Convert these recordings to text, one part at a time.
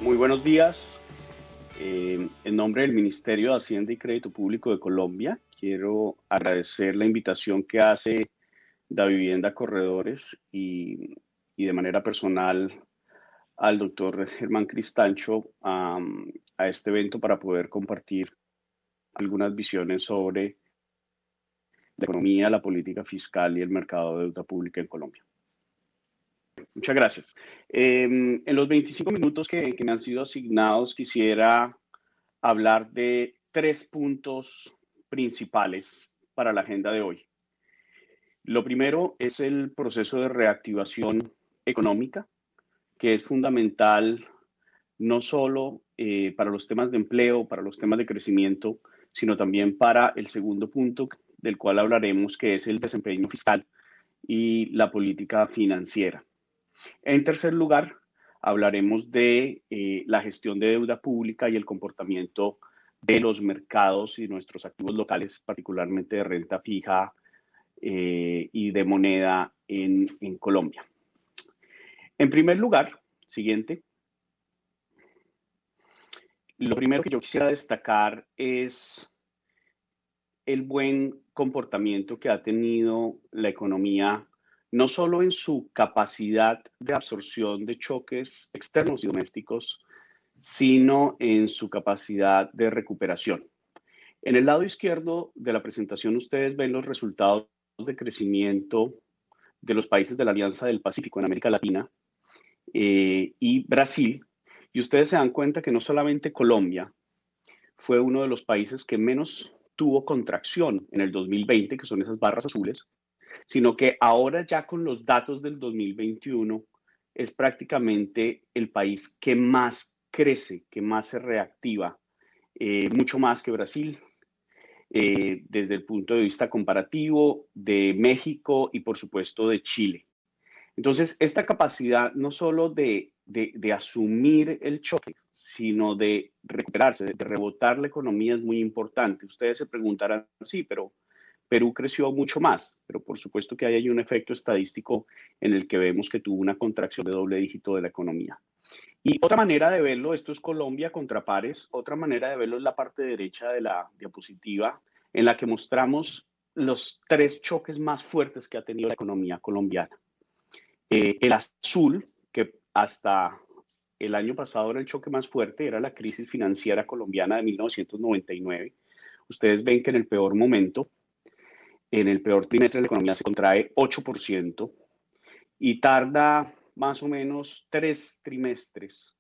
Muy buenos días. En nombre del Ministerio de Hacienda y Crédito Público de Colombia, quiero agradecer la invitación que hace Davivienda Corredores y de manera personal al doctor Germán Cristancho a este evento para poder compartir algunas visiones sobre la economía, la política fiscal y el mercado de deuda pública en Colombia. Muchas gracias. En los 25 minutos que me han sido asignados, quisiera hablar de tres puntos principales para la agenda de hoy. Lo primero es el proceso de reactivación económica, que es fundamental no solo para los temas de empleo, para los temas de crecimiento, sino también para el segundo punto del cual hablaremos, que es el desempeño fiscal y la política financiera. En tercer lugar, hablaremos de la gestión de deuda pública y el comportamiento de los mercados y nuestros activos locales, particularmente de renta fija y de moneda en Colombia. En primer lugar, siguiente, lo primero que yo quisiera destacar es el buen comportamiento que ha tenido la economía, no solo en su capacidad de absorción de choques externos y domésticos, sino en su capacidad de recuperación. En el lado izquierdo de la presentación ustedes ven los resultados de crecimiento de los países de la Alianza del Pacífico en América Latina y Brasil, y ustedes se dan cuenta que no solamente Colombia fue uno de los países que menos tuvo contracción en el 2020, que son esas barras azules, sino que ahora ya con los datos del 2021 es prácticamente el país que más crece, que más se reactiva, mucho más que Brasil, desde el punto de vista comparativo de México y por supuesto de Chile. Entonces, esta capacidad no solo de asumir el choque, sino de recuperarse, de rebotar la economía es muy importante. Ustedes se preguntarán, sí, pero Perú creció mucho más, pero por supuesto que hay un efecto estadístico en el que vemos que tuvo una contracción de doble dígito de la economía. Y otra manera de verlo, esto es Colombia contra pares, otra manera de verlo es la parte derecha de la diapositiva, en la que mostramos los tres choques más fuertes que ha tenido la economía colombiana. El azul, que hasta el año pasado era el choque más fuerte, era la crisis financiera colombiana de 1999. Ustedes ven que en el peor momento, en el peor trimestre, la economía se contrae 8% y tarda más o menos 3 trimestres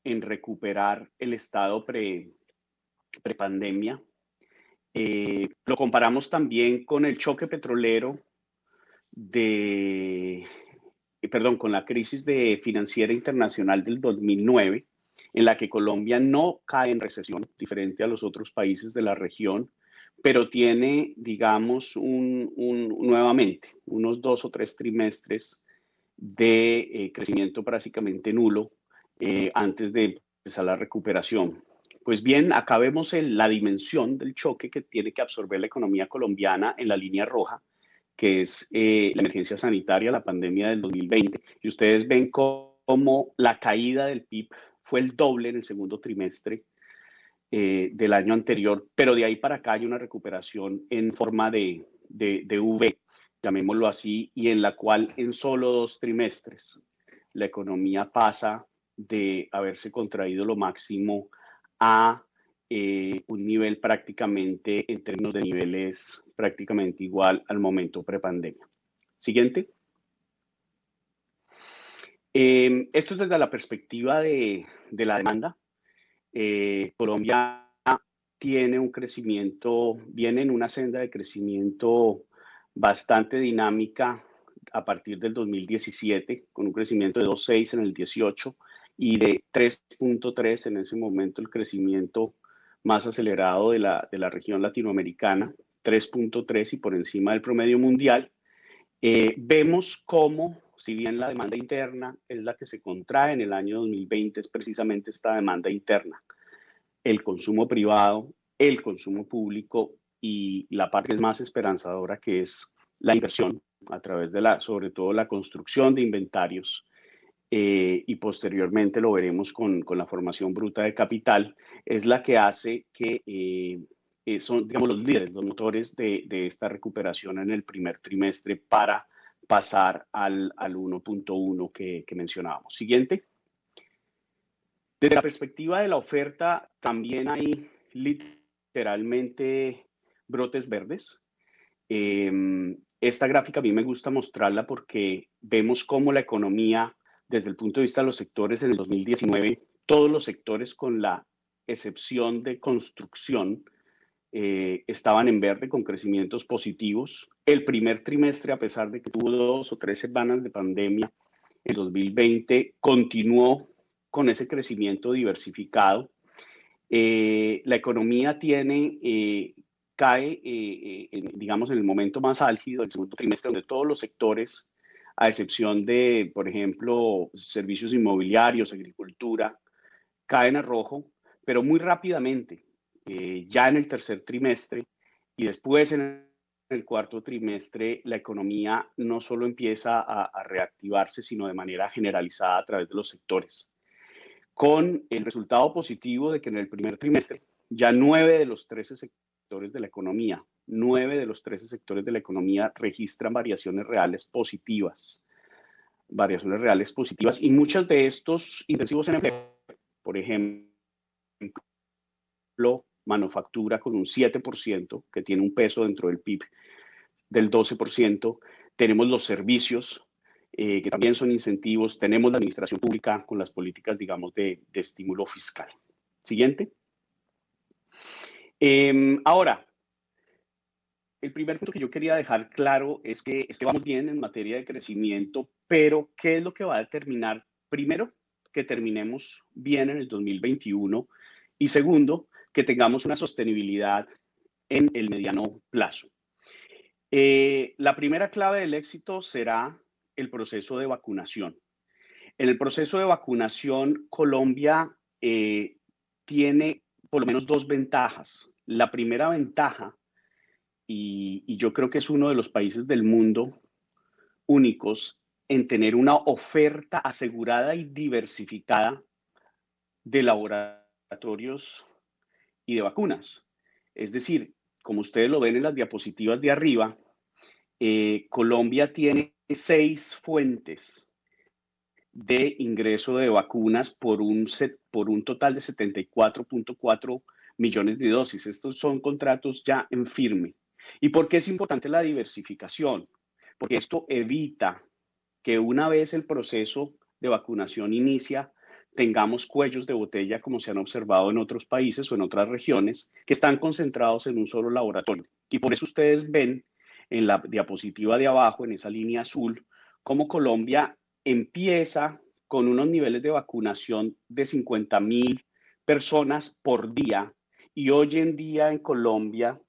en recuperar el estado prepandemia. Lo comparamos también con el choque petrolero con la crisis financiera internacional del 2009, en la que Colombia no cae en recesión, diferente a los otros países de la región, pero tiene, digamos, nuevamente unos 2 o 3 trimestres de crecimiento prácticamente nulo antes de empezar la recuperación. Pues bien, acá vemos la dimensión del choque que tiene que absorber la economía colombiana en la línea roja, que es la emergencia sanitaria, la pandemia del 2020. Y ustedes ven cómo la caída del PIB fue el doble en el segundo trimestre del año anterior, pero de ahí para acá hay una recuperación en forma de V, llamémoslo así, y en la cual en solo 2 trimestres la economía pasa de haberse contraído lo máximo a un nivel prácticamente, en términos de niveles, prácticamente igual al momento prepandemia. Siguiente. Esto es desde la perspectiva de la demanda. Colombia tiene un crecimiento, viene en una senda de crecimiento bastante dinámica a partir del 2017, con un crecimiento de 2,6 en el 18 y de 3,3 en ese momento, el crecimiento más acelerado de la región latinoamericana, 3,3 y por encima del promedio mundial. Vemos cómo, si bien la demanda interna es la que se contrae en el año 2020, es precisamente esta demanda interna, el consumo privado, el consumo público y la parte que es más esperanzadora, que es la inversión a través de sobre todo la construcción de inventarios, y posteriormente lo veremos con la formación bruta de capital, es la que hace que son, digamos, los líderes, los motores de esta recuperación en el primer trimestre para pasar al 1.1 que mencionábamos. Siguiente. Desde la perspectiva de la oferta, también hay literalmente brotes verdes. Esta gráfica a mí me gusta mostrarla porque vemos cómo la economía, desde el punto de vista de los sectores en el 2019, todos los sectores con la excepción de construcción estaban en verde con crecimientos positivos. El primer trimestre, a pesar de que tuvo 2 o 3 semanas de pandemia, el 2020 continuó con ese crecimiento diversificado. La economía cae, digamos, en el momento más álgido, el segundo trimestre, donde todos los sectores, a excepción de, por ejemplo, servicios inmobiliarios, agricultura, caen a rojo, pero muy rápidamente, ya en el tercer trimestre y después en el cuarto trimestre, la economía no solo empieza a reactivarse, sino de manera generalizada a través de los sectores, con el resultado positivo de que en el primer trimestre ya 9 de los 13 sectores de la economía, 9 de los 13 sectores de la economía registran variaciones reales positivas y muchos de estos intensivos en empleo, por ejemplo, manufactura con un 7%, que tiene un peso dentro del PIB del 12%, tenemos los servicios, que también son incentivos, tenemos la administración pública con las políticas, digamos, de estímulo fiscal. Siguiente. Ahora, el primer punto que yo quería dejar claro es que vamos bien en materia de crecimiento, pero ¿qué es lo que va a determinar? Primero, que terminemos bien en el 2021 y segundo, que tengamos una sostenibilidad en el mediano plazo. La primera clave del éxito será el proceso de vacunación. En el proceso de vacunación, Colombia tiene por lo menos 2 ventajas. La primera ventaja, y yo creo que es uno de los países del mundo únicos en tener una oferta asegurada y diversificada de laboratorios y de vacunas. Es decir, como ustedes lo ven en las diapositivas de arriba, Colombia tiene 6 fuentes de ingreso de vacunas por un total de 74.4 millones de dosis. Estos son contratos ya en firme. ¿Y por qué es importante la diversificación? Porque esto evita que una vez el proceso de vacunación inicia, tengamos cuellos de botella como se han observado en otros países o en otras regiones que están concentrados en un solo laboratorio. Y por eso ustedes ven en la diapositiva de abajo, en esa línea azul, cómo Colombia empieza con unos niveles de vacunación de 50.000 personas por día y hoy en día en Colombia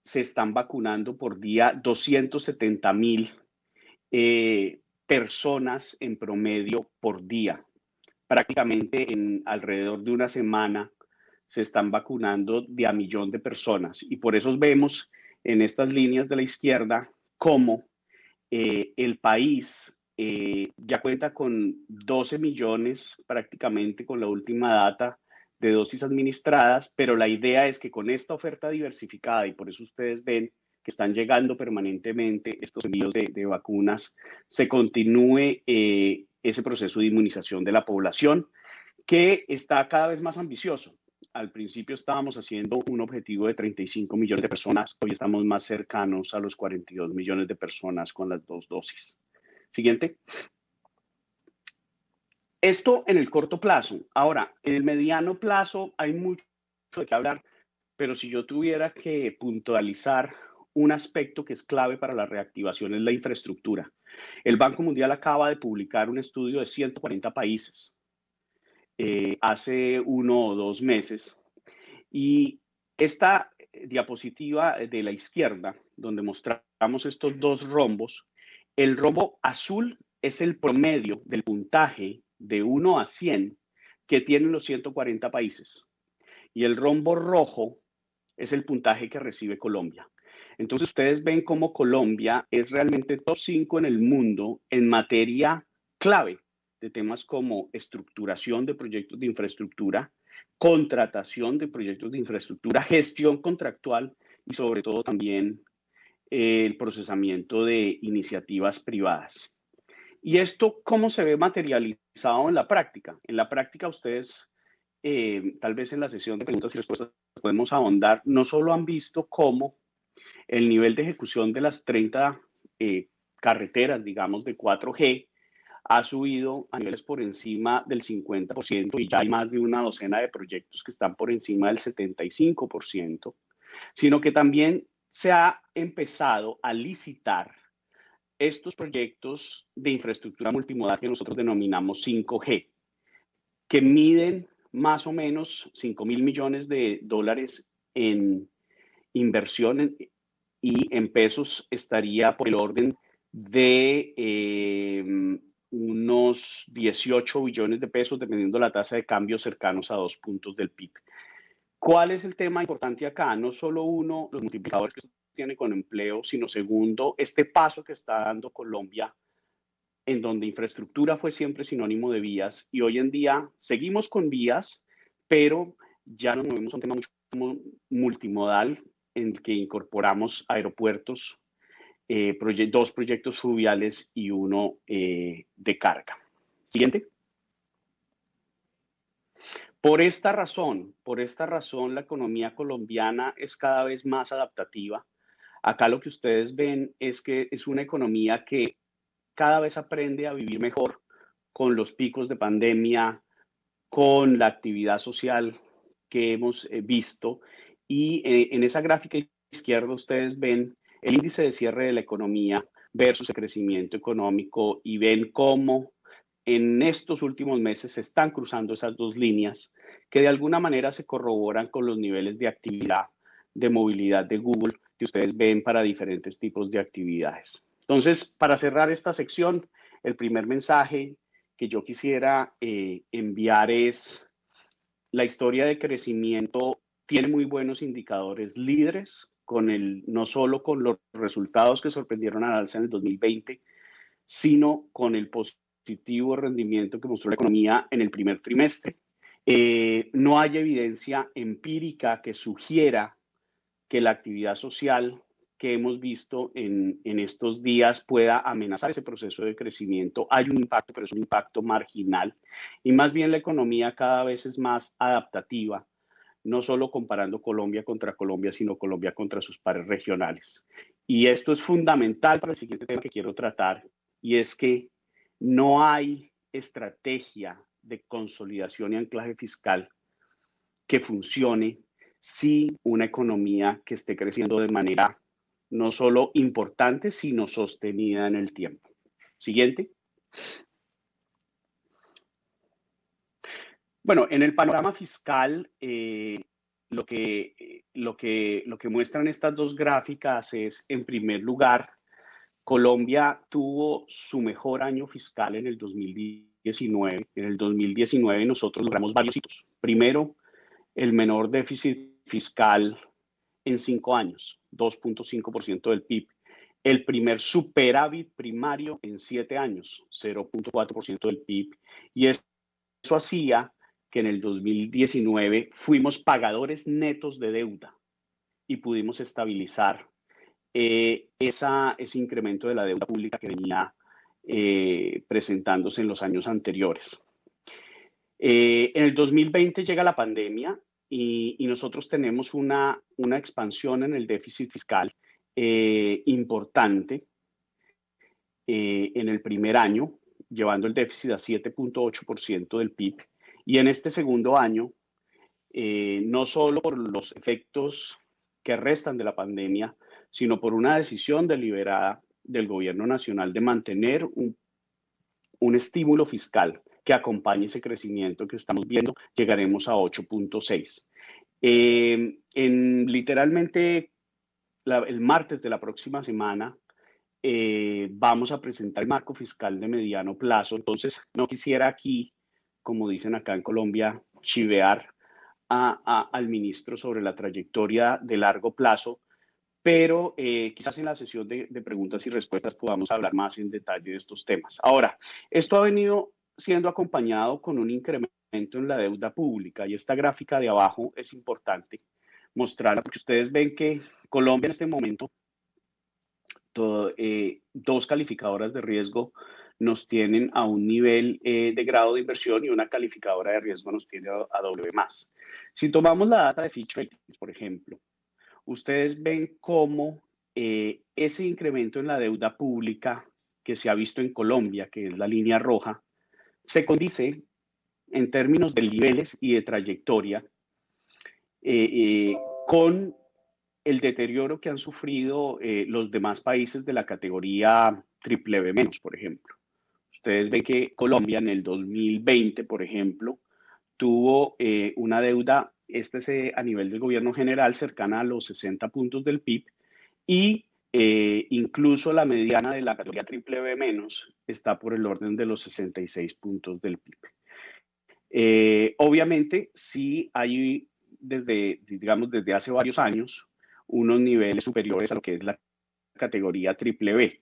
se están vacunando por día 270.000 personas en promedio por día. Prácticamente en alrededor de una semana se están vacunando de a millón de personas y por eso vemos en estas líneas de la izquierda cómo el país ya cuenta con 12 millones prácticamente con la última data de dosis administradas, pero la idea es que con esta oferta diversificada, y por eso ustedes ven que están llegando permanentemente estos envíos de vacunas, se continúe ese proceso de inmunización de la población, que está cada vez más ambicioso. Al principio estábamos haciendo un objetivo de 35 millones de personas, hoy estamos más cercanos a los 42 millones de personas con las 2 dosis. Siguiente. Esto en el corto plazo. Ahora, en el mediano plazo hay mucho de qué hablar, pero si yo tuviera que puntualizar un aspecto que es clave para la reactivación es la infraestructura. El Banco Mundial acaba de publicar un estudio de 140 países hace 1 o 2 meses y esta diapositiva de la izquierda, donde mostramos estos 2 rombos, el rombo azul es el promedio del puntaje de 1 a 100 que tienen los 140 países. Y el rombo rojo es el puntaje que recibe Colombia. Entonces ustedes ven cómo Colombia es realmente top 5 en el mundo en materia clave de temas como estructuración de proyectos de infraestructura, contratación de proyectos de infraestructura, gestión contractual y sobre todo también el procesamiento de iniciativas privadas. ¿Y esto cómo se ve materializado en la práctica? En la práctica ustedes, tal vez en la sesión de preguntas y respuestas podemos ahondar, no solo han visto cómo el nivel de ejecución de las 30 carreteras, digamos, de 4G ha subido a niveles por encima del 50% y ya hay más de una docena de proyectos que están por encima del 75%, sino que también se ha empezado a licitar estos proyectos de infraestructura multimodal que nosotros denominamos 5G, que miden más o menos 5.000 millones de dólares en inversión y en pesos estaría por el orden de unos 18 billones de pesos, dependiendo la tasa de cambio, cercanos a 2 puntos del PIB. ¿Cuál es el tema importante acá? No solo uno, los multiplicadores que tiene con empleo, sino segundo, este paso que está dando Colombia, en donde infraestructura fue siempre sinónimo de vías y hoy en día seguimos con vías, pero ya nos movemos a un tema mucho multimodal en el que incorporamos aeropuertos, dos proyectos fluviales y uno de carga. Siguiente. Por esta razón, la economía colombiana es cada vez más adaptativa. Acá lo que ustedes ven es que es una economía que cada vez aprende a vivir mejor con los picos de pandemia, con la actividad social que hemos visto. Y en esa gráfica izquierda ustedes ven el índice de cierre de la economía versus el crecimiento económico y ven cómo en estos últimos meses se están cruzando esas dos líneas que de alguna manera se corroboran con los niveles de actividad, de movilidad de Google que ustedes ven para diferentes tipos de actividades. Entonces, para cerrar esta sección, el primer mensaje que yo quisiera enviar es: la historia de crecimiento tiene muy buenos indicadores líderes, no solo con los resultados que sorprendieron al alza en el 2020, sino con el positivo rendimiento que mostró la economía en el primer trimestre. No hay evidencia empírica que sugiera que la actividad social que hemos visto en estos días pueda amenazar ese proceso de crecimiento. Hay un impacto, pero es un impacto marginal. Y más bien la economía cada vez es más adaptativa, no solo comparando Colombia contra Colombia, sino Colombia contra sus pares regionales. Y esto es fundamental para el siguiente tema que quiero tratar, y es que no hay estrategia de consolidación y anclaje fiscal que funcione si una economía que esté creciendo de manera no solo importante, sino sostenida en el tiempo. Siguiente. Bueno, en el panorama fiscal, lo que muestran estas dos gráficas es, en primer lugar, Colombia tuvo su mejor año fiscal en el 2019. En el 2019 nosotros logramos varios hitos. Primero, el menor déficit fiscal en 5 años, 2.5% del PIB. El primer superávit primario en 7 años, 0.4% del PIB. Y eso hacía que en el 2019 fuimos pagadores netos de deuda y pudimos estabilizar ese incremento de la deuda pública que venía presentándose en los años anteriores. En el 2020 llega la pandemia y nosotros tenemos una expansión en el déficit fiscal importante en el primer año, llevando el déficit a 7.8% del PIB. Y en este segundo año, no solo por los efectos que restan de la pandemia, sino por una decisión deliberada del gobierno nacional de mantener un estímulo fiscal que acompañe ese crecimiento que estamos viendo, llegaremos a 8.6. Literalmente el martes de la próxima semana vamos a presentar el marco fiscal de mediano plazo. Entonces, no quisiera aquí, como dicen acá en Colombia, chivear al ministro sobre la trayectoria de largo plazo, pero quizás en la sesión de preguntas y respuestas podamos hablar más en detalle de estos temas. Ahora, esto ha venido siendo acompañado con un incremento en la deuda pública. Y esta gráfica de abajo es importante mostrarla porque ustedes ven que Colombia en este momento, dos calificadoras de riesgo nos tienen a un nivel de grado de inversión y una calificadora de riesgo nos tiene a W más. Si tomamos la data de Fitch Ratings, por ejemplo, ustedes ven cómo ese incremento en la deuda pública que se ha visto en Colombia, que es la línea roja, se condice en términos de niveles y de trayectoria eh, con el deterioro que han sufrido los demás países de la categoría triple B menos, por ejemplo. Ustedes ven que Colombia en el 2020, por ejemplo, tuvo una deuda, a nivel del gobierno general, cercana a los 60 puntos del PIB y incluso la mediana de la categoría triple B menos está por el orden de los 66 puntos del PIB. Obviamente, sí hay desde hace varios años unos niveles superiores a lo que es la categoría triple B.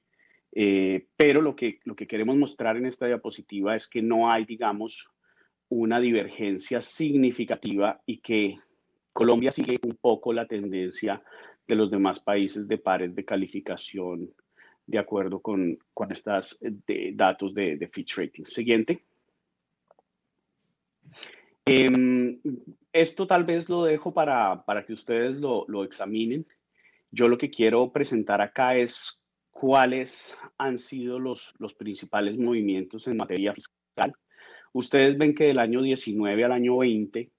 Pero lo que queremos mostrar en esta diapositiva es que no hay, digamos, una divergencia significativa y que Colombia sigue un poco la tendencia de los demás países de pares de calificación de acuerdo con estos datos de Fitch Ratings. Siguiente. Esto tal vez lo dejo para que ustedes lo examinen. Yo lo que quiero presentar acá es cuáles han sido los principales movimientos en materia fiscal. Ustedes ven que del año 19 al año 20,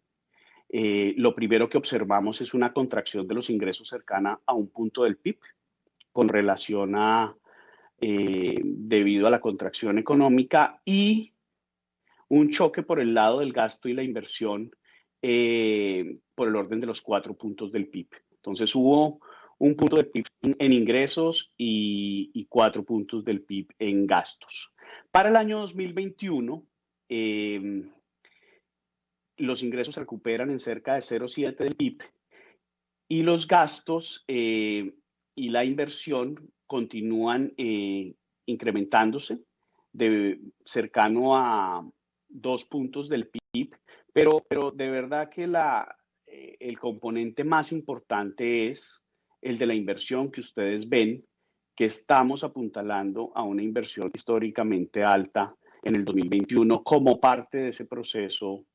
lo primero que observamos es una contracción de los ingresos cercana a un punto del PIB con relación debido a la contracción económica y un choque por el lado del gasto y la inversión por el orden de los 4 puntos del PIB. Entonces hubo un punto del PIB en ingresos y 4 puntos del PIB en gastos. Para el año 2021, los ingresos se recuperan en cerca de 0,7 del PIB y los gastos y la inversión continúan incrementándose cercano a 2 puntos del PIB, pero de verdad que el componente más importante es el de la inversión que ustedes ven, que estamos apuntalando a una inversión históricamente alta en el 2021 como parte de ese proceso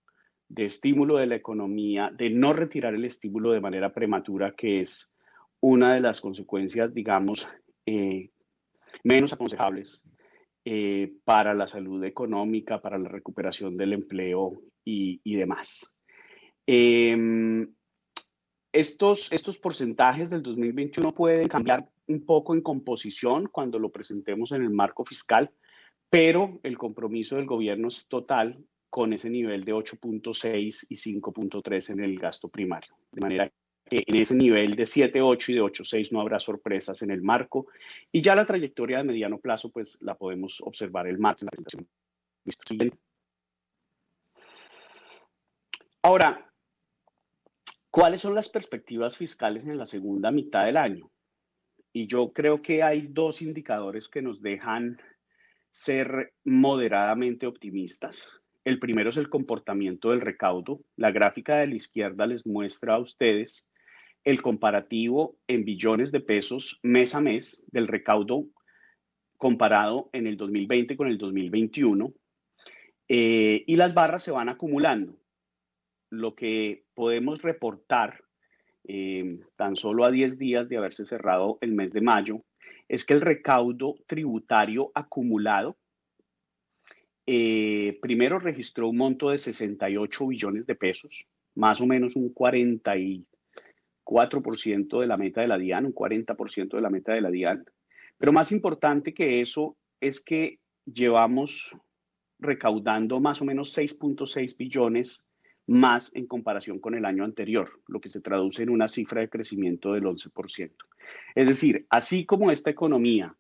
de estímulo de la economía, de no retirar el estímulo de manera prematura, que es una de las consecuencias, digamos, menos aconsejables para la salud económica, para la recuperación del empleo y demás. Estos porcentajes del 2021 pueden cambiar un poco en composición cuando lo presentemos en el marco fiscal, pero el compromiso del gobierno es total con ese nivel de 8.6 y 5.3 en el gasto primario. De manera que en ese nivel de 7.8 y de 8.6 no habrá sorpresas en el marco. Y ya la trayectoria de mediano plazo, pues la podemos observar el martes en la presentación siguiente. Ahora, ¿cuáles son las perspectivas fiscales en la segunda mitad del año? Y yo creo que hay dos indicadores que nos dejan ser moderadamente optimistas. El primero es el comportamiento del recaudo. La gráfica de la izquierda les muestra a ustedes el comparativo en billones de pesos mes a mes del recaudo comparado en el 2020 con el 2021 y las barras se van acumulando. Lo que podemos reportar tan solo a 10 días de haberse cerrado el mes de mayo es que el recaudo tributario acumulado primero registró un monto de 68 billones de pesos, más o menos un 44% de la meta de la DIAN, un 40% de la meta de la DIAN. Pero más importante que eso es que llevamos recaudando más o menos 6.6 billones más en comparación con el año anterior, lo que se traduce en una cifra de crecimiento del 11%. Es decir, así como esta economía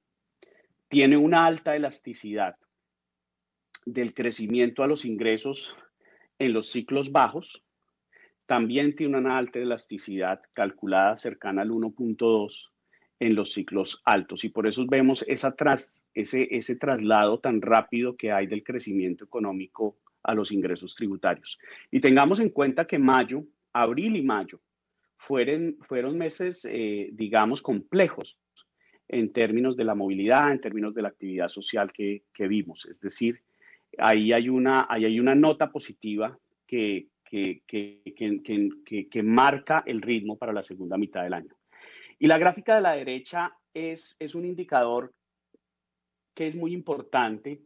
tiene una alta elasticidad del crecimiento a los ingresos en los ciclos bajos, también tiene una alta elasticidad calculada cercana al 1.2 en los ciclos altos y por eso vemos ese traslado tan rápido que hay del crecimiento económico a los ingresos tributarios. Y tengamos en cuenta que mayo, abril y mayo fueron meses, digamos, complejos en términos de la movilidad, en términos de la actividad social que vimos. Es decir, ahí hay una nota positiva que marca el ritmo para la segunda mitad del año. Y la gráfica de la derecha es un indicador que es muy importante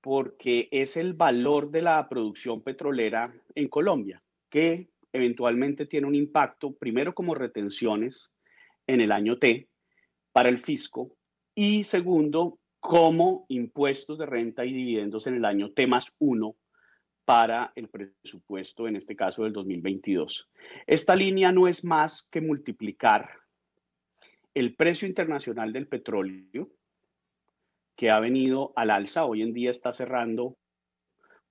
porque es el valor de la producción petrolera en Colombia, que eventualmente tiene un impacto, primero como retenciones en el año T para el fisco y segundo, como impuestos de renta y dividendos en el año T más 1 para el presupuesto, en este caso del 2022. Esta línea no es más que multiplicar el precio internacional del petróleo, que ha venido al alza, hoy en día está cerrando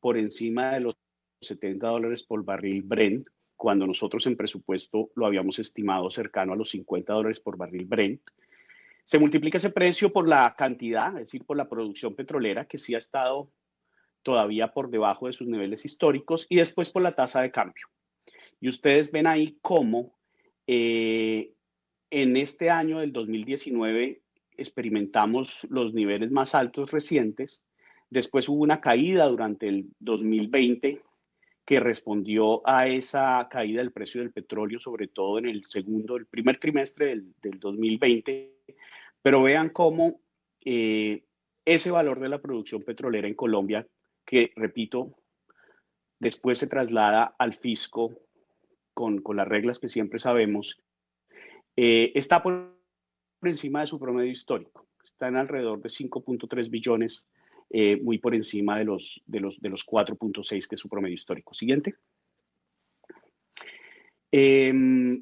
por encima de los $70 por barril Brent, cuando nosotros en presupuesto lo habíamos estimado cercano a los $50 por barril Brent. Se multiplica ese precio por la cantidad, es decir, por la producción petrolera, que sí ha estado todavía por debajo de sus niveles históricos, y después por la tasa de cambio. Y ustedes ven ahí cómo en este año del 2019 experimentamos los niveles más altos recientes. Después hubo una caída durante el 2020 que respondió a esa caída del precio del petróleo, sobre todo en el primer trimestre del 2020. Pero vean cómo ese valor de la producción petrolera en Colombia, que repito, después se traslada al fisco con las reglas que siempre sabemos, está por encima de su promedio histórico. Está en alrededor de 5.3 billones, muy por encima de los 4.6 que es su promedio histórico. Siguiente.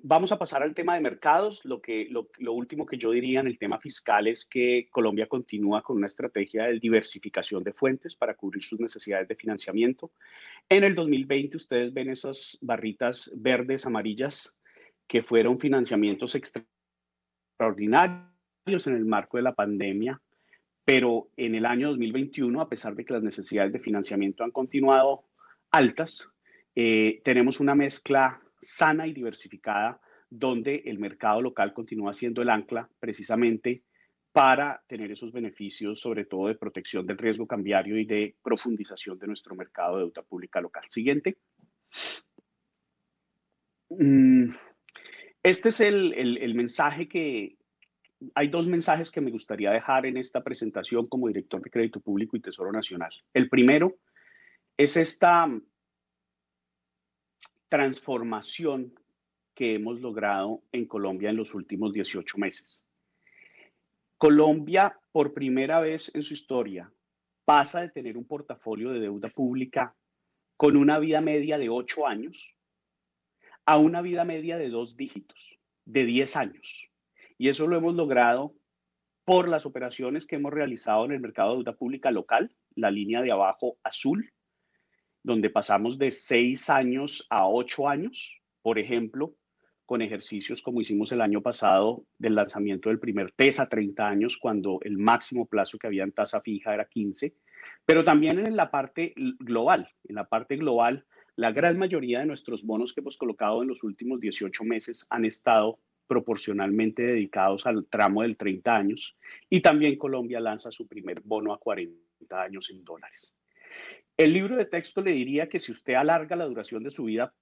Vamos a pasar al tema de mercados. Lo último que yo diría en el tema fiscal es que Colombia continúa con una estrategia de diversificación de fuentes para cubrir sus necesidades de financiamiento. En el 2020 ustedes ven esas barritas verdes, amarillas, que fueron financiamientos extraordinarios en el marco de la pandemia, pero en el año 2021, a pesar de que las necesidades de financiamiento han continuado altas, tenemos una mezcla sana y diversificada donde el mercado local continúa siendo el ancla precisamente para tener esos beneficios, sobre todo de protección del riesgo cambiario y de profundización de nuestro mercado de deuda pública local. Siguiente. Este es el mensaje que, hay dos mensajes que me gustaría dejar en esta presentación como director de Crédito Público y Tesoro Nacional. El primero es esta transformación que hemos logrado en Colombia en los últimos 18 meses. Colombia, por primera vez en su historia, pasa de tener un portafolio de deuda pública con una vida media de 8 años a una vida media de 2 dígitos, de 10 años. Y eso lo hemos logrado por las operaciones que hemos realizado en el mercado de deuda pública local, la línea de abajo azul, donde pasamos de 6 años a 8 años, por ejemplo, con ejercicios como hicimos el año pasado del lanzamiento del primer TES a 30 años, cuando el máximo plazo que había en tasa fija era 15, pero también en la parte global. En la parte global, la gran mayoría de nuestros bonos que hemos colocado en los últimos 18 meses han estado proporcionalmente dedicados al tramo del 30 años, y también Colombia lanza su primer bono a 40 años en dólares. El libro de texto le diría que si usted alarga la duración de su vida,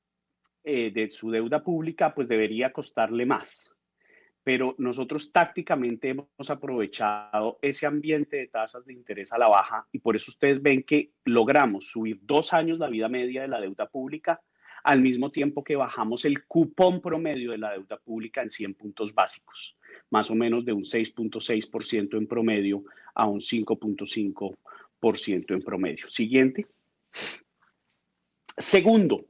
de su deuda pública, pues debería costarle más. Pero nosotros tácticamente hemos aprovechado ese ambiente de tasas de interés a la baja y por eso ustedes ven que logramos subir 2 años la vida media de la deuda pública, al mismo tiempo que bajamos el cupón promedio de la deuda pública en 100 puntos básicos, más o menos de un 6.6% en promedio a un 5.5% en promedio. Siguiente. Segundo,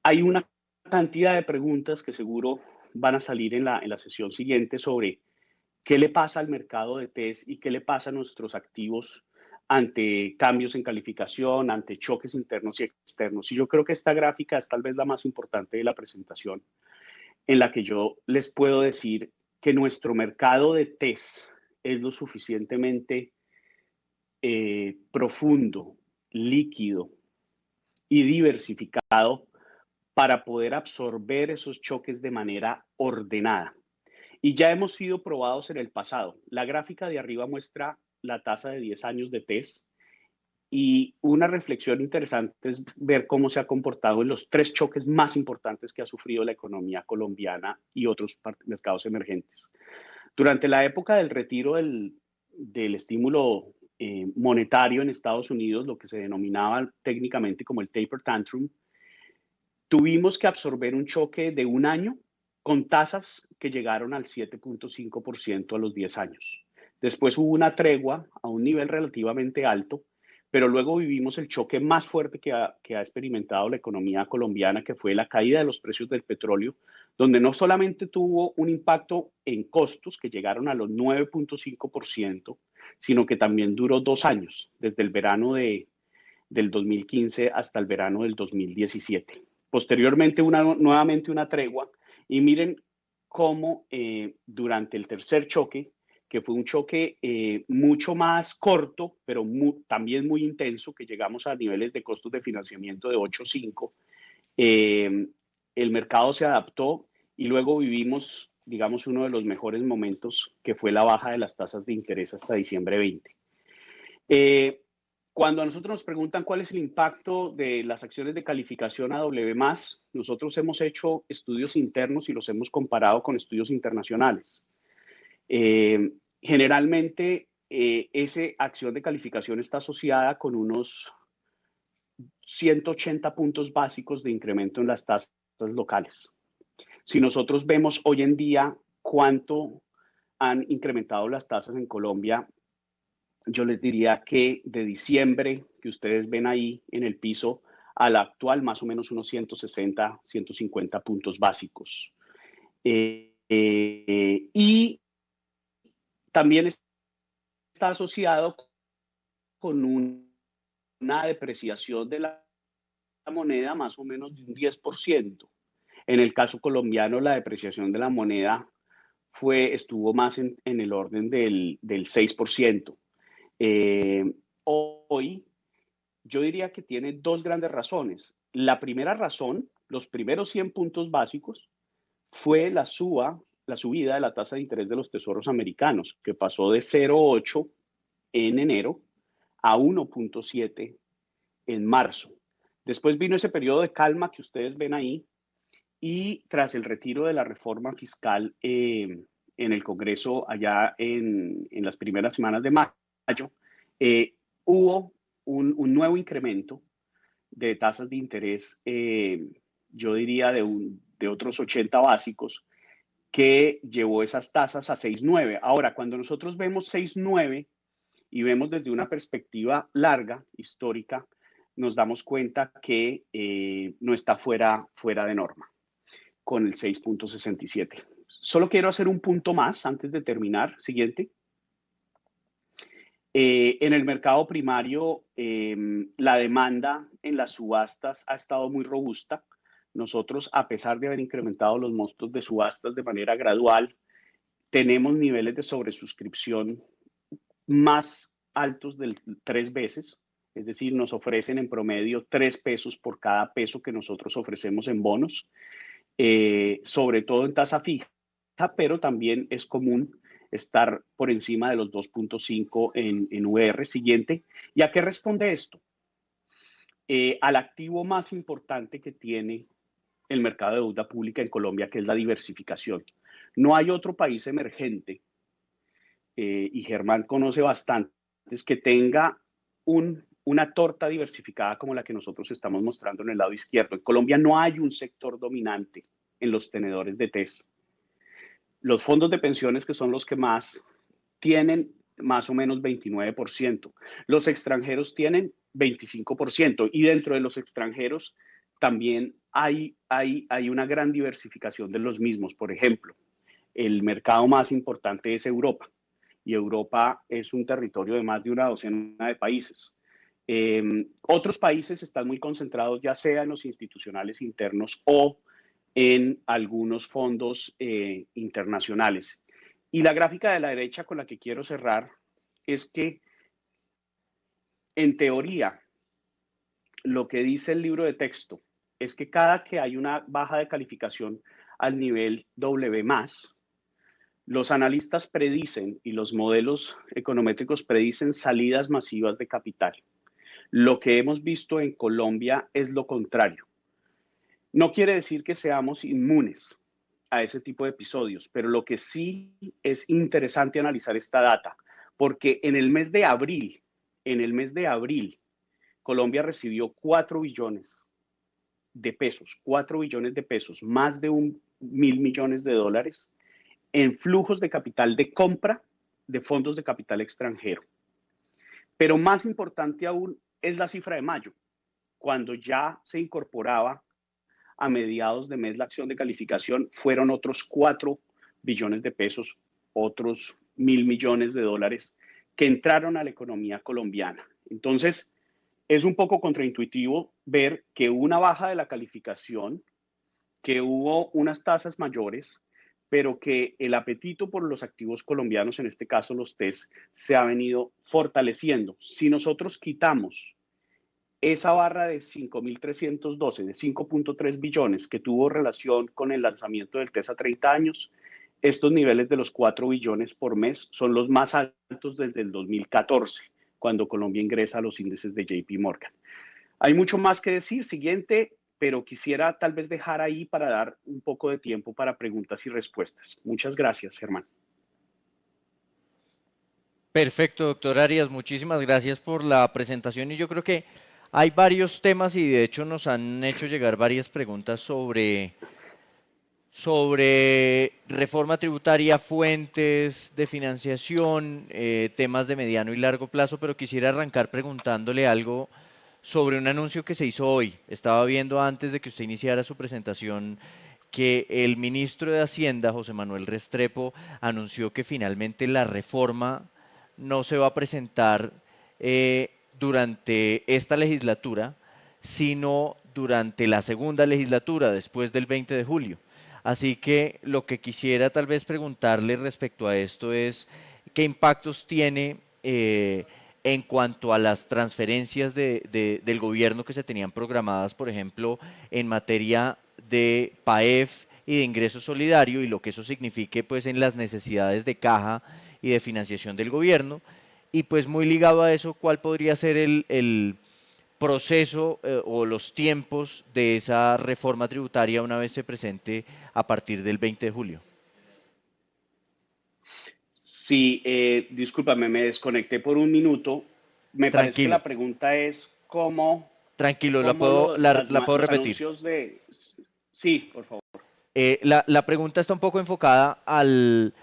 hay una cantidad de preguntas que seguro van a salir en la sesión siguiente sobre qué le pasa al mercado de TES y qué le pasa a nuestros activos ante cambios en calificación, ante choques internos y externos. Y yo creo que esta gráfica es tal vez la más importante de la presentación, en la que yo les puedo decir que nuestro mercado de tés es lo suficientemente profundo, líquido y diversificado para poder absorber esos choques de manera ordenada. Y ya hemos sido probados en el pasado. La gráfica de arriba muestra la tasa de 10 años de TES y una reflexión interesante es ver cómo se ha comportado en los tres choques más importantes que ha sufrido la economía colombiana y otros mercados emergentes. Durante la época del retiro del estímulo monetario en Estados Unidos, lo que se denominaba técnicamente como el taper tantrum, tuvimos que absorber un choque de un año con tasas que llegaron al 7.5% a los 10 años. Después hubo una tregua a un nivel relativamente alto, pero luego vivimos el choque más fuerte que ha experimentado la economía colombiana, que fue la caída de los precios del petróleo, donde no solamente tuvo un impacto en costos que llegaron a los 9.5%, sino que también duró 2 años, desde el verano del 2015 hasta el verano del 2017. Posteriormente, nuevamente una tregua, y miren cómo durante el tercer choque, que fue un choque mucho más corto, pero también muy intenso, que llegamos a niveles de costos de financiamiento de 8.5, el mercado se adaptó y luego vivimos, digamos, uno de los mejores momentos, que fue la baja de las tasas de interés hasta diciembre 20. Cuando a nosotros nos preguntan cuál es el impacto de las acciones de calificación AA+, nosotros hemos hecho estudios internos y los hemos comparado con estudios internacionales. Generalmente, esa acción de calificación está asociada con unos 180 puntos básicos de incremento en las tasas locales. Si nosotros vemos hoy en día cuánto han incrementado las tasas en Colombia, yo les diría que de diciembre, que ustedes ven ahí en el piso, al actual, más o menos unos 160, 150 puntos básicos. Y también está asociado con una depreciación de la moneda más o menos de un 10%. En el caso colombiano, la depreciación de la moneda estuvo más en el orden del 6%. Hoy yo diría que tiene dos grandes razones. La primera razón, los primeros 100 puntos básicos, fue la subida de la tasa de interés de los tesoros americanos, que pasó de 0.8 en enero a 1.7 en marzo. Después vino ese periodo de calma que ustedes ven ahí, y tras el retiro de la reforma fiscal en el Congreso allá en las primeras semanas de mayo, hubo un nuevo incremento de tasas de interés, yo diría de otros 80 básicos, que llevó esas tasas a 6.9. Ahora, cuando nosotros vemos 6.9 y vemos desde una perspectiva larga, histórica, nos damos cuenta que no está fuera de norma con el 6.67. Solo quiero hacer un punto más antes de terminar. Siguiente. En el mercado primario, la demanda en las subastas ha estado muy robusta. Nosotros, a pesar de haber incrementado los montos de subastas de manera gradual, tenemos niveles de sobresuscripción más altos de 3 veces. Es decir, nos ofrecen en promedio 3 pesos por cada peso que nosotros ofrecemos en bonos, sobre todo en tasa fija, pero también es común estar por encima de los 2.5 en VR. Siguiente. ¿Y a qué responde esto? Al activo más importante que tiene el mercado de deuda pública en Colombia, que es la diversificación. No hay otro país emergente, y Germán conoce bastante, que tenga una torta diversificada como la que nosotros estamos mostrando en el lado izquierdo. En Colombia no hay un sector dominante en los tenedores de TES. Los fondos de pensiones, que son los que más tienen, más o menos 29%. Los extranjeros tienen 25%, y dentro de los extranjeros también hay una gran diversificación de los mismos. Por ejemplo, el mercado más importante es Europa, y Europa es un territorio de más de una docena de países. Otros países están muy concentrados, ya sea en los institucionales internos o en algunos fondos internacionales. Y la gráfica de la derecha con la que quiero cerrar es que, en teoría, lo que dice el libro de texto es que cada que hay una baja de calificación al nivel W+, los analistas predicen y los modelos econométricos predicen salidas masivas de capital. Lo que hemos visto en Colombia es lo contrario. No quiere decir que seamos inmunes a ese tipo de episodios, pero lo que sí es interesante analizar esta data, porque en el mes de abril, Colombia recibió 4 billones de pesos, 4 billones de pesos, más de 1.000 millones de dólares en flujos de capital de compra de fondos de capital extranjero. Pero más importante aún es la cifra de mayo, cuando ya se incorporaba a mediados de mes la acción de calificación, fueron otros 4 billones de pesos, otros 1.000 millones de dólares que entraron a la economía colombiana. Entonces, es un poco contraintuitivo ver que hubo una baja de la calificación, que hubo unas tasas mayores, pero que el apetito por los activos colombianos, en este caso los TES, se ha venido fortaleciendo. Si nosotros quitamos esa barra de 5.312, de 5.3 billones que tuvo relación con el lanzamiento del TES a 30 años, estos niveles de los 4 billones por mes son los más altos desde el 2014, cuando Colombia ingresa a los índices de JP Morgan. Hay mucho más que decir, siguiente, pero quisiera tal vez dejar ahí para dar un poco de tiempo para preguntas y respuestas. Muchas gracias, Germán. Perfecto, doctor Arias, muchísimas gracias por la presentación y yo creo que hay varios temas y de hecho nos han hecho llegar varias preguntas sobre reforma tributaria, fuentes de financiación, temas de mediano y largo plazo, pero quisiera arrancar preguntándole algo sobre un anuncio que se hizo hoy. Estaba viendo antes de que usted iniciara su presentación que el ministro de Hacienda, José Manuel Restrepo, anunció que finalmente la reforma no se va a presentar durante esta legislatura, sino durante la segunda legislatura, después del 20 de julio. Así que lo que quisiera tal vez preguntarle respecto a esto es qué impactos tiene en cuanto a las transferencias del gobierno que se tenían programadas, por ejemplo, en materia de PAEF y de ingreso solidario y lo que eso signifique pues en las necesidades de caja y de financiación del gobierno. Y pues muy ligado a eso, ¿cuál podría ser el proceso o los tiempos de esa reforma tributaria una vez se presente a partir del 20 de julio? Sí, discúlpame, me desconecté por un minuto. Me parece que Tranquilo, la pregunta es cómo, tranquilo, cómo la puedo los repetir. anuncios de... Sí, por favor. La pregunta está un poco enfocada al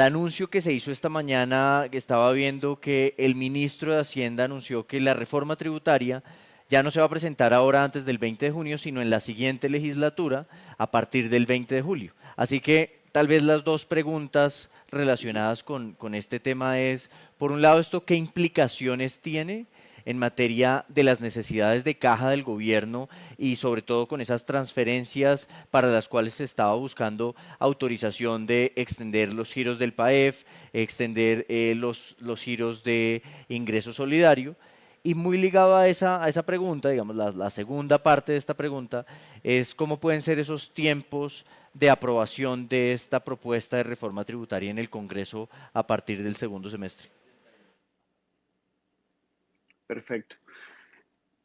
anuncio que se hizo esta mañana, que estaba viendo que el ministro de Hacienda anunció que la reforma tributaria ya no se va a presentar ahora antes del 20 de junio, sino en la siguiente legislatura a partir del 20 de julio. Así que tal vez las dos preguntas relacionadas con este tema es, por un lado, esto qué implicaciones tiene en materia de las necesidades de caja del gobierno y sobre todo con esas transferencias para las cuales se estaba buscando autorización de extender los giros del PAEF, extender los giros de ingreso solidario. Y muy ligado a esa pregunta, digamos, la segunda parte de esta pregunta es cómo pueden ser esos tiempos de aprobación de esta propuesta de reforma tributaria en el Congreso a partir del segundo semestre. Perfecto.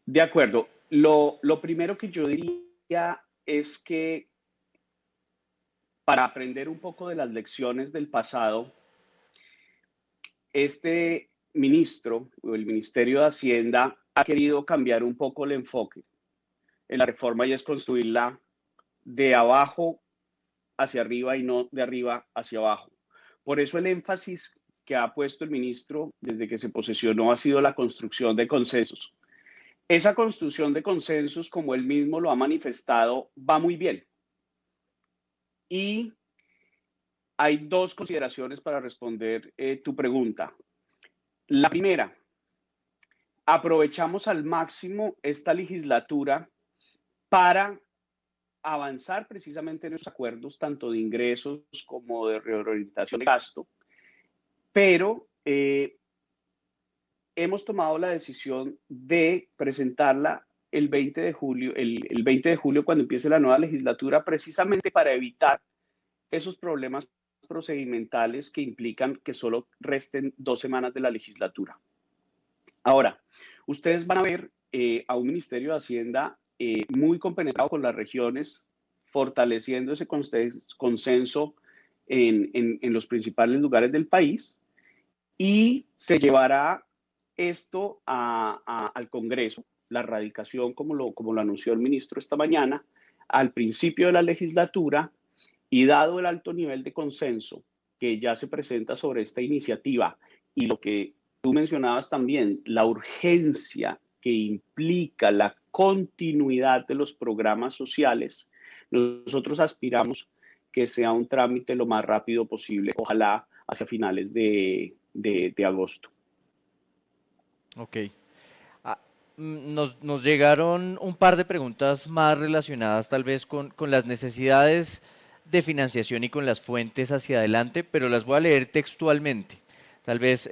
De acuerdo. Lo primero que yo diría es que para aprender un poco de las lecciones del pasado, este ministro o el Ministerio de Hacienda ha querido cambiar un poco el enfoque en la reforma y es construirla de abajo hacia arriba y no de arriba hacia abajo. Por eso el énfasis que ha puesto el ministro desde que se posesionó ha sido la construcción de consensos. Esa construcción de consensos, como él mismo lo ha manifestado, va muy bien. Y hay dos consideraciones para responder tu pregunta. La primera, aprovechamos al máximo esta legislatura para avanzar precisamente en esos acuerdos, tanto de ingresos como de reorientación de gasto, pero hemos tomado la decisión de presentarla el 20 de julio, el 20 de julio cuando empiece la nueva legislatura, precisamente para evitar esos problemas procedimentales que implican que solo resten 2 semanas de la legislatura. Ahora, ustedes van a ver a un Ministerio de Hacienda muy compenetrado con las regiones, fortaleciendo ese consenso en los principales lugares del país, y se llevará esto al Congreso, la radicación, como lo anunció el ministro esta mañana, al principio de la legislatura, y dado el alto nivel de consenso que ya se presenta sobre esta iniciativa y lo que tú mencionabas también, la urgencia que implica la continuidad de los programas sociales, nosotros aspiramos que sea un trámite lo más rápido posible, ojalá hacia finales de agosto. Ok. Ah, nos llegaron un par de preguntas más relacionadas tal vez con las necesidades de financiación y con las fuentes hacia adelante, pero las voy a leer textualmente. Tal vez,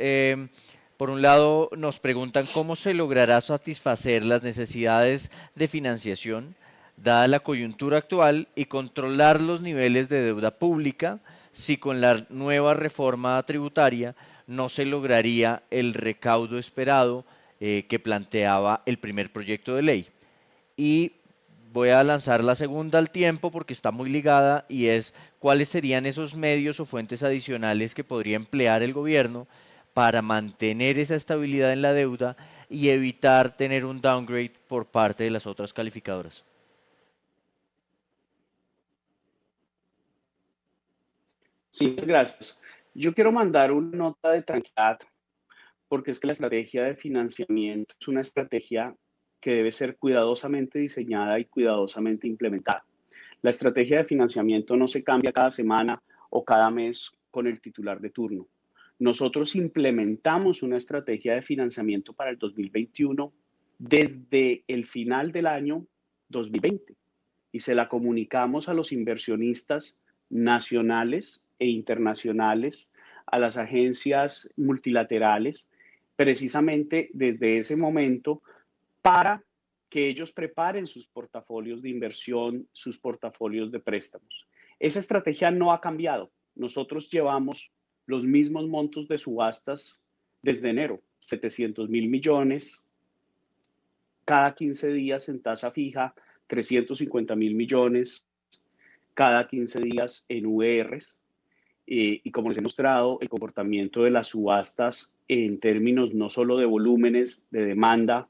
por un lado, nos preguntan cómo se logrará satisfacer las necesidades de financiación, dada la coyuntura actual, y controlar los niveles de deuda pública si con la nueva reforma tributaria no se lograría el recaudo esperado que planteaba el primer proyecto de ley. Y voy a lanzar la segunda al tiempo porque está muy ligada, y es cuáles serían esos medios o fuentes adicionales que podría emplear el gobierno para mantener esa estabilidad en la deuda y evitar tener un downgrade por parte de las otras calificadoras. Sí, gracias. Yo quiero mandar una nota de tranquilidad porque es que la estrategia de financiamiento es una estrategia que debe ser cuidadosamente diseñada y cuidadosamente implementada. La estrategia de financiamiento no se cambia cada semana o cada mes con el titular de turno. Nosotros implementamos una estrategia de financiamiento para el 2021 desde el final del año 2020 y se la comunicamos a los inversionistas nacionales e internacionales, a las agencias multilaterales, precisamente desde ese momento para que ellos preparen sus portafolios de inversión, sus portafolios de préstamos. Esa estrategia no ha cambiado. Nosotros llevamos los mismos montos de subastas desde enero, 700.000 millones, cada 15 días en tasa fija, 350.000 millones, cada 15 días en URs. Y como les he mostrado, el comportamiento de las subastas en términos no solo de volúmenes, de demanda,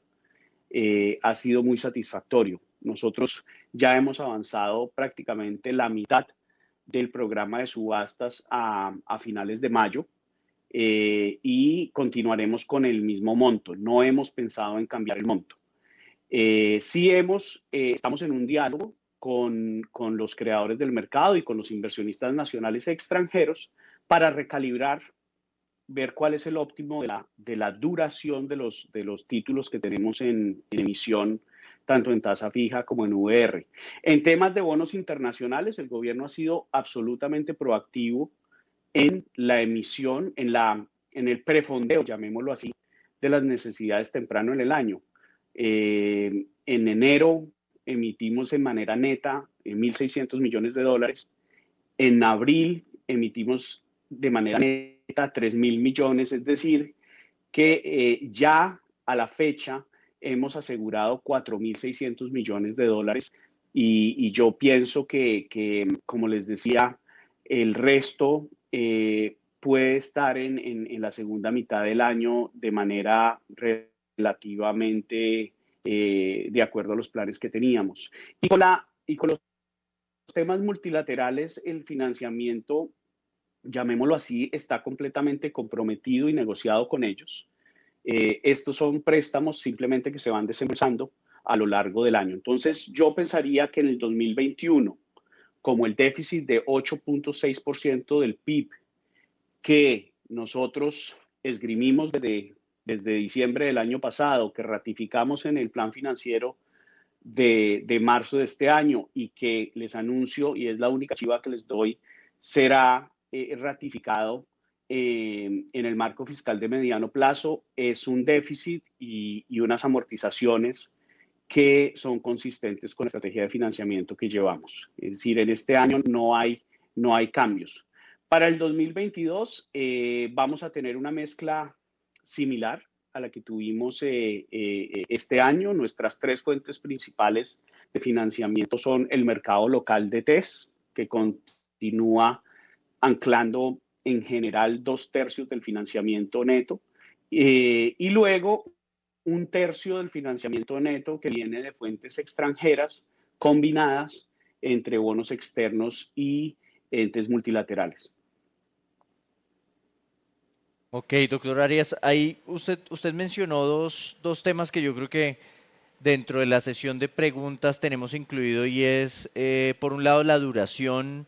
ha sido muy satisfactorio. Nosotros ya hemos avanzado prácticamente la mitad del programa de subastas a finales de mayo, y continuaremos con el mismo monto. No hemos pensado en cambiar el monto. Sí estamos en un diálogo con los creadores del mercado y con los inversionistas nacionales y extranjeros para recalibrar, ver cuál es el óptimo de la duración de los títulos que tenemos en emisión, tanto en tasa fija como en VR. En temas de bonos internacionales, el gobierno ha sido absolutamente proactivo en la emisión, en el prefondeo, llamémoslo así, de las necesidades temprano en el año. En enero emitimos en manera neta 1.600 millones de dólares. En abril emitimos de manera neta 3.000 millones, es decir, que ya a la fecha hemos asegurado 4.600 millones de dólares y yo pienso que, como les decía, el resto puede estar en la segunda mitad del año de manera relativamente de acuerdo a los planes que teníamos. Y con los temas multilaterales, el financiamiento, llamémoslo así, está completamente comprometido y negociado con ellos. Estos son préstamos simplemente que se van desembolsando a lo largo del año. Entonces, yo pensaría que en el 2021, como el déficit de 8.6% del PIB que nosotros esgrimimos desde diciembre del año pasado, que ratificamos en el plan financiero de marzo de este año y que les anuncio, y es la única chiva que les doy, será ratificado en el marco fiscal de mediano plazo, es un déficit y unas amortizaciones que son consistentes con la estrategia de financiamiento que llevamos. Es decir, en este año no hay cambios. Para el 2022 vamos a tener una mezcla similar a la que tuvimos este año. Nuestras tres fuentes principales de financiamiento son el mercado local de TES, que continúa anclando en general 2/3 del financiamiento neto, y luego 1/3 del financiamiento neto que viene de fuentes extranjeras combinadas entre bonos externos y entes multilaterales. Ok, doctor Arias, ahí usted mencionó dos temas que yo creo que dentro de la sesión de preguntas tenemos incluido y es, por un lado, la duración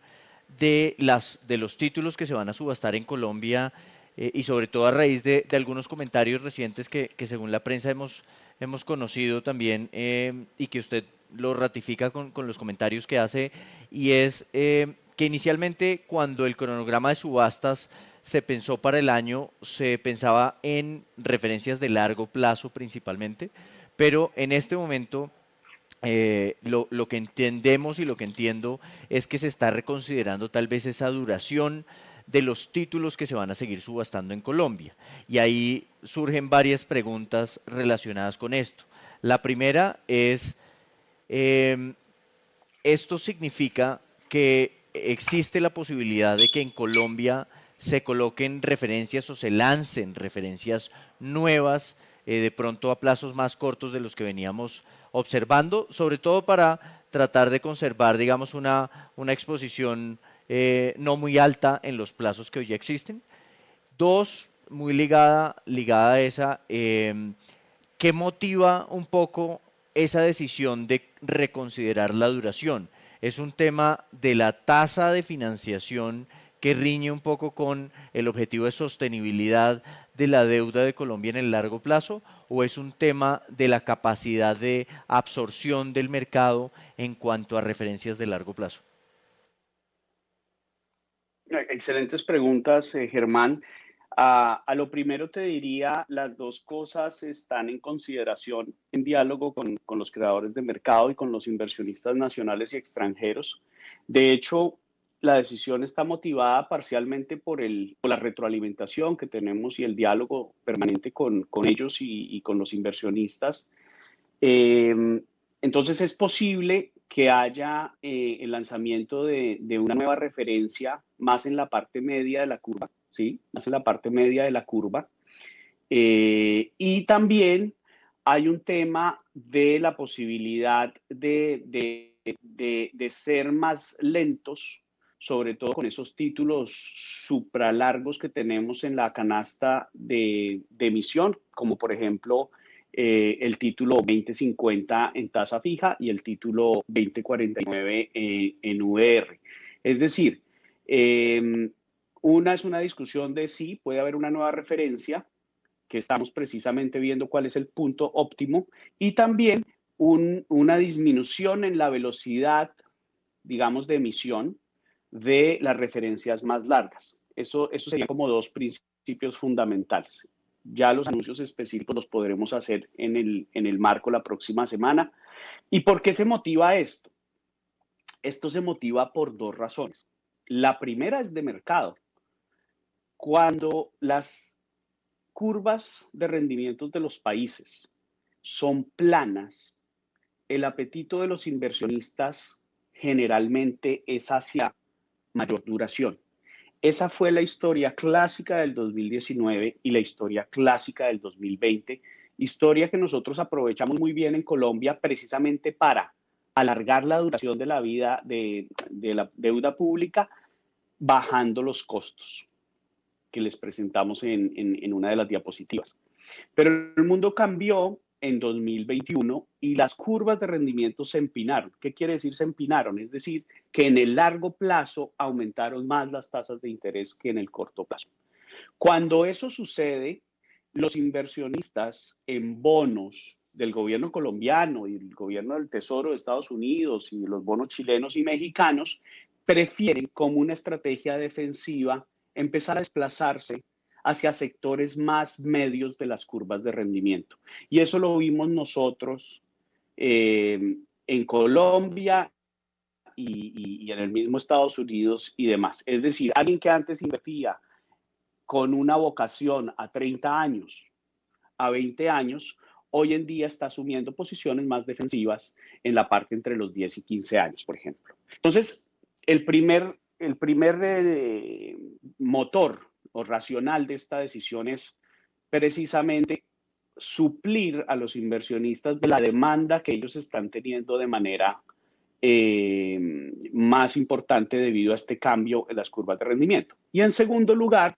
de los títulos que se van a subastar en Colombia y sobre todo a raíz de algunos comentarios recientes que según la prensa hemos conocido también y que usted lo ratifica con los comentarios que hace y es que inicialmente cuando el cronograma de subastas se pensó para el año, se pensaba en referencias de largo plazo principalmente, pero en este momento lo que entendemos y lo que entiendo es que se está reconsiderando tal vez esa duración de los títulos que se van a seguir subastando en Colombia. Y ahí surgen varias preguntas relacionadas con esto. La primera es, eh, ¿esto significa que existe la posibilidad de que en Colombia se coloquen referencias o se lancen referencias nuevas, de pronto a plazos más cortos de los que veníamos observando, sobre todo para tratar de conservar, digamos, una exposición no muy alta en los plazos que hoy ya existen? Dos, muy ligada a esa, ¿qué motiva un poco esa decisión de reconsiderar la duración? ¿Es un tema de la tasa de financiación que riñe un poco con el objetivo de sostenibilidad de la deuda de Colombia en el largo plazo? ¿O es un tema de la capacidad de absorción del mercado en cuanto a referencias de largo plazo? Excelentes preguntas, Germán. A lo primero te diría, las dos cosas están en consideración en diálogo con los creadores de mercado y con los inversionistas nacionales y extranjeros. De hecho, la decisión está motivada parcialmente por la retroalimentación que tenemos y el diálogo permanente con ellos y con los inversionistas. Eh, entonces es posible que haya el lanzamiento de una nueva referencia más en la parte media de la curva, ¿sí? Más en la parte media de la curva. Y también hay un tema de la posibilidad de ser más lentos, sobre todo con esos títulos supralargos que tenemos en la canasta de emisión, como por ejemplo el título 2050 en tasa fija y el título 2049 en VR. Es decir, una es una discusión de si puede haber una nueva referencia, que estamos precisamente viendo cuál es el punto óptimo, y también una disminución en la velocidad, digamos, de emisión de las referencias más largas. Eso serían como dos principios fundamentales. Ya los anuncios específicos los podremos hacer en el marco la próxima semana. ¿Y por qué se motiva esto? Esto se motiva por dos razones. La primera es de mercado. Cuando las curvas de rendimientos de los países son planas, el apetito de los inversionistas generalmente es hacia mayor duración. Esa fue la historia clásica del 2019 y la historia clásica del 2020, historia que nosotros aprovechamos muy bien en Colombia precisamente para alargar la duración de la vida de la deuda pública, bajando los costos que les presentamos en una de las diapositivas. Pero el mundo cambió en 2021 y las curvas de rendimiento se empinaron. ¿Qué quiere decir se empinaron? Es decir, que en el largo plazo aumentaron más las tasas de interés que en el corto plazo. Cuando eso sucede, los inversionistas en bonos del gobierno colombiano y el gobierno del Tesoro de Estados Unidos y los bonos chilenos y mexicanos prefieren como una estrategia defensiva empezar a desplazarse hacia sectores más medios de las curvas de rendimiento. Y eso lo vimos nosotros en Colombia y en el mismo Estados Unidos y demás. Es decir, alguien que antes invertía con una vocación a 30 años, a 20 años, hoy en día está asumiendo posiciones más defensivas en la parte entre los 10 y 15 años, por ejemplo. Entonces, el primer motor o racional de esta decisión es precisamente suplir a los inversionistas de la demanda que ellos están teniendo de manera más importante debido a este cambio en las curvas de rendimiento. Y en segundo lugar,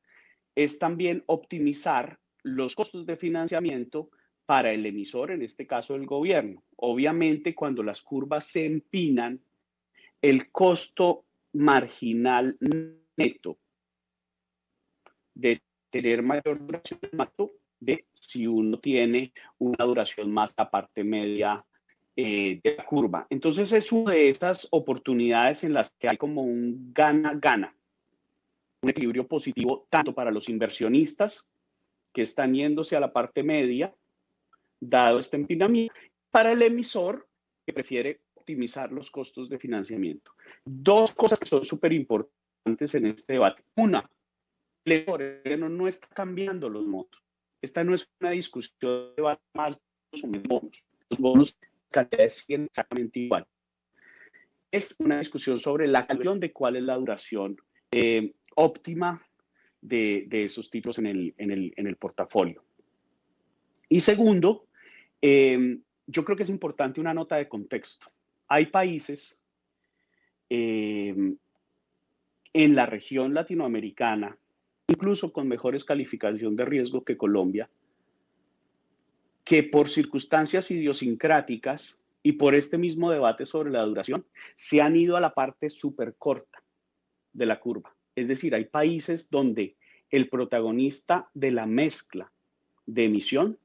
es también optimizar los costos de financiamiento para el emisor, en este caso el gobierno. Obviamente, cuando las curvas se empinan, el costo marginal neto de tener mayor duración de si uno tiene una duración más a parte media de la curva. Entonces es una de esas oportunidades en las que hay como un gana-gana, un equilibrio positivo tanto para los inversionistas que están yéndose a la parte media, dado este empinamiento, para el emisor que prefiere optimizar los costos de financiamiento. Dos cosas que son súper importantes en este debate. Una, el gobierno no está cambiando los montos. Esta no es una discusión de más o menos bonos. Los bonos calidades siguen exactamente igual. Es una discusión sobre la calculación de cuál es la duración óptima de esos títulos en el portafolio. Y segundo, yo creo que es importante una nota de contexto. Hay países en la región latinoamericana, incluso con mejores calificación de riesgo que Colombia, que por circunstancias idiosincráticas y por este mismo debate sobre la duración, se han ido a la parte súper corta de la curva. Es decir, hay países donde el protagonista de la mezcla de emisión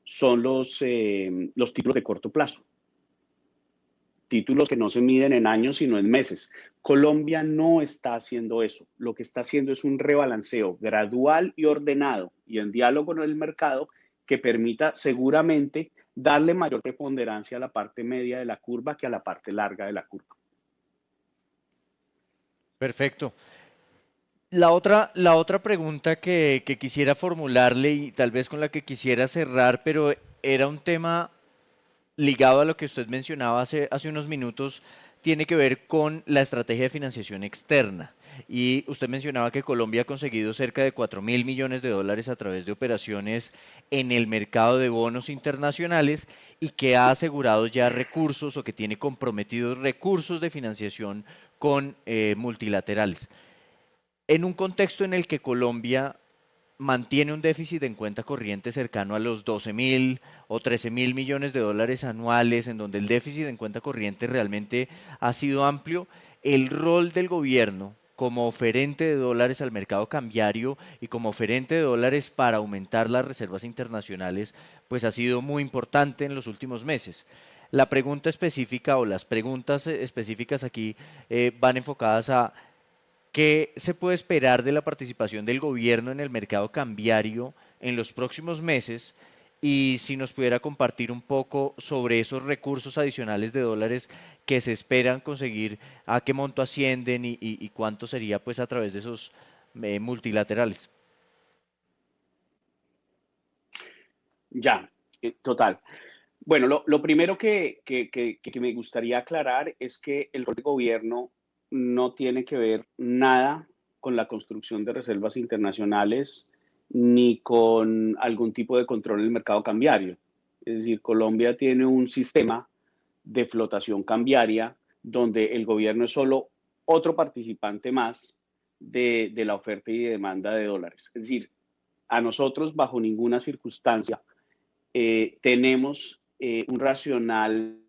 son los títulos de corto plazo. Títulos que no se miden en años, sino en meses. Colombia no está haciendo eso. Lo que está haciendo es un rebalanceo gradual y ordenado y en diálogo con el mercado que permita seguramente darle mayor preponderancia a la parte media de la curva que a la parte larga de la curva. Perfecto. La otra pregunta que quisiera formularle y tal vez con la que quisiera cerrar, pero era un tema ligado a lo que usted mencionaba hace unos minutos, tiene que ver con la estrategia de financiación externa. Y usted mencionaba que Colombia ha conseguido cerca de 4.000 millones de dólares a través de operaciones en el mercado de bonos internacionales y que ha asegurado ya recursos o que tiene comprometidos recursos de financiación con multilaterales. En un contexto en el que Colombia mantiene un déficit en cuenta corriente cercano a los 12.000 o 13.000 millones de dólares anuales, en donde el déficit en cuenta corriente realmente ha sido amplio, el rol del gobierno como oferente de dólares al mercado cambiario y como oferente de dólares para aumentar las reservas internacionales, pues ha sido muy importante en los últimos meses. La pregunta específica o las preguntas específicas aquí van enfocadas a ¿qué se puede esperar de la participación del gobierno en el mercado cambiario en los próximos meses? Y si nos pudiera compartir un poco sobre esos recursos adicionales de dólares que se esperan conseguir, a qué monto ascienden y cuánto sería pues a través de esos multilaterales. Ya, total. Bueno, lo primero que me gustaría aclarar es que el rol del gobierno no tiene que ver nada con la construcción de reservas internacionales ni con algún tipo de control del mercado cambiario. Es decir, Colombia tiene un sistema de flotación cambiaria donde el gobierno es solo otro participante más de la oferta y demanda de dólares. Es decir, a nosotros bajo ninguna circunstancia tenemos un racional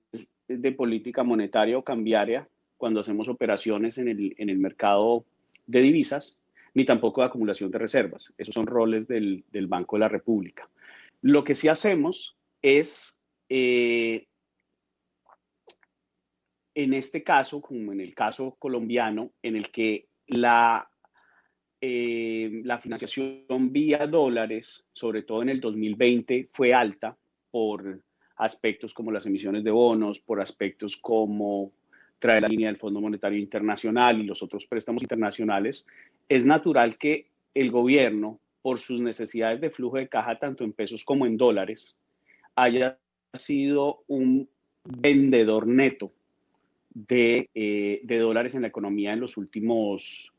de política monetaria o cambiaria cuando hacemos operaciones en el mercado de divisas, ni tampoco de acumulación de reservas. Esos son roles del Banco de la República. Lo que sí hacemos es Eh, en este caso, como en el caso colombiano, en el que la financiación vía dólares, sobre todo en el 2020, fue alta por aspectos como las emisiones de bonos, por aspectos como traer la línea del Fondo Monetario Internacional y los otros préstamos internacionales. Es natural que el gobierno, por sus necesidades de flujo de caja, tanto en pesos como en dólares, haya sido un vendedor neto de dólares en la economía en los últimos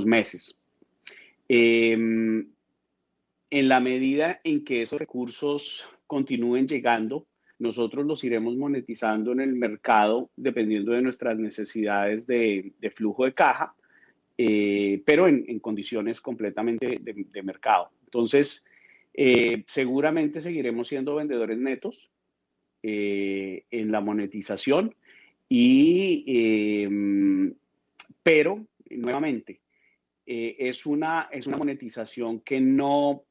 meses. En la medida en que esos recursos continúen llegando, nosotros los iremos monetizando en el mercado dependiendo de nuestras necesidades de flujo de caja, pero en condiciones completamente de mercado. Entonces, seguramente seguiremos siendo vendedores netos en la monetización y, pero, nuevamente, es una monetización que no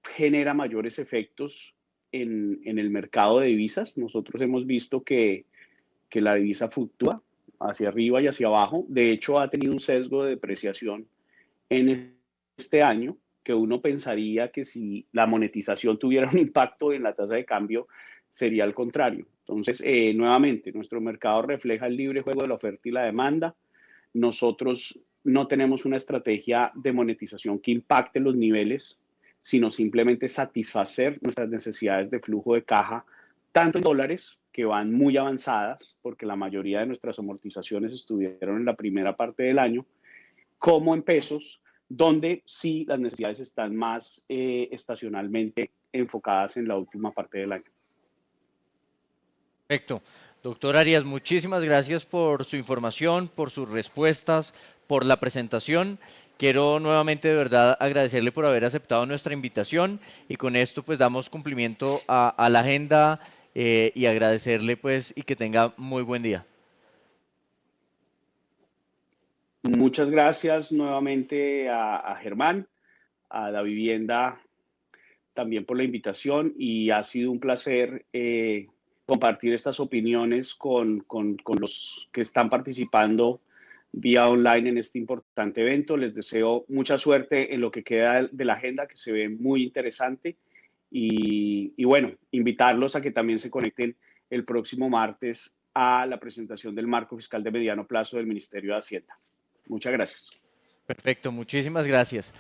genera mayores efectos en el mercado de divisas. Nosotros hemos visto que la divisa fluctúa hacia arriba y hacia abajo. De hecho, ha tenido un sesgo de depreciación en este año, que uno pensaría que si la monetización tuviera un impacto en la tasa de cambio, sería al contrario. Entonces, nuevamente, nuestro mercado refleja el libre juego de la oferta y la demanda. Nosotros no tenemos una estrategia de monetización que impacte los niveles, sino simplemente satisfacer nuestras necesidades de flujo de caja, tanto en dólares, que van muy avanzadas, porque la mayoría de nuestras amortizaciones estuvieron en la primera parte del año, como en pesos, donde sí las necesidades están más estacionalmente enfocadas en la última parte del año. Perfecto. Doctor Arias, muchísimas gracias por su información, por sus respuestas, por la presentación. Quiero nuevamente de verdad agradecerle por haber aceptado nuestra invitación y con esto pues damos cumplimiento a la agenda y agradecerle pues y que tenga muy buen día. Muchas gracias nuevamente a Germán, a la vivienda también por la invitación y ha sido un placer compartir estas opiniones con los que están participando vía online en este importante evento. Les deseo mucha suerte en lo que queda de la agenda, que se ve muy interesante. Y bueno, invitarlos a que también se conecten el próximo martes a la presentación del marco fiscal de mediano plazo del Ministerio de Hacienda. Muchas gracias. Perfecto, muchísimas gracias.